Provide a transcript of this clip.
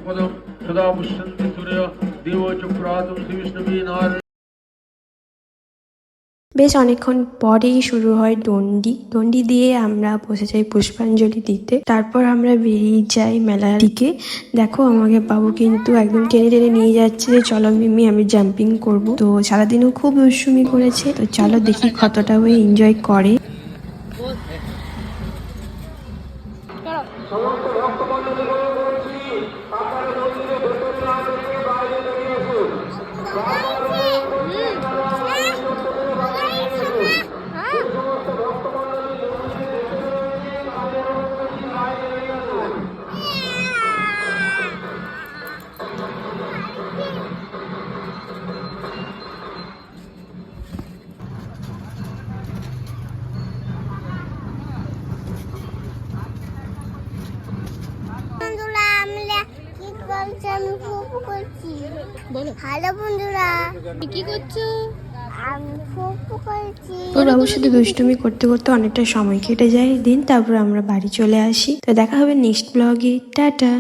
पदम सदा पुष्यन्ति सूर्य देवो च पुरातम श्री विष्णुवे नारायण। বেশ অনেকক্ষণ পরেই শুরু হয় দণ্ডি। দণ্ডি দিয়ে আমরা বসে যাই পুষ্পাঞ্জলি দিতে। তারপর আমরা বেরিয়ে যাই মেলার দিকে। দেখো আমাকে বাবু কিন্তু একদম টেনে টেনে নিয়ে যাচ্ছে যে চলো মিমি আমি জাম্পিং করব। তো সারাদিনও খুব দুষ্টুমি করেছে। তো চলো দেখি কতটা ওই এনজয় করে। হ্যালো বন্ধুরা, কি করছো? আমি ফুপু করছি। ওর বাবুর সাথে দুষ্টুমি করতে করতে অনেকটা সময় কেটে যায় দিন। তারপর আমরা বাড়ি চলে আসি। তো দেখা হবে নেক্সট ব্লগে। টাটা।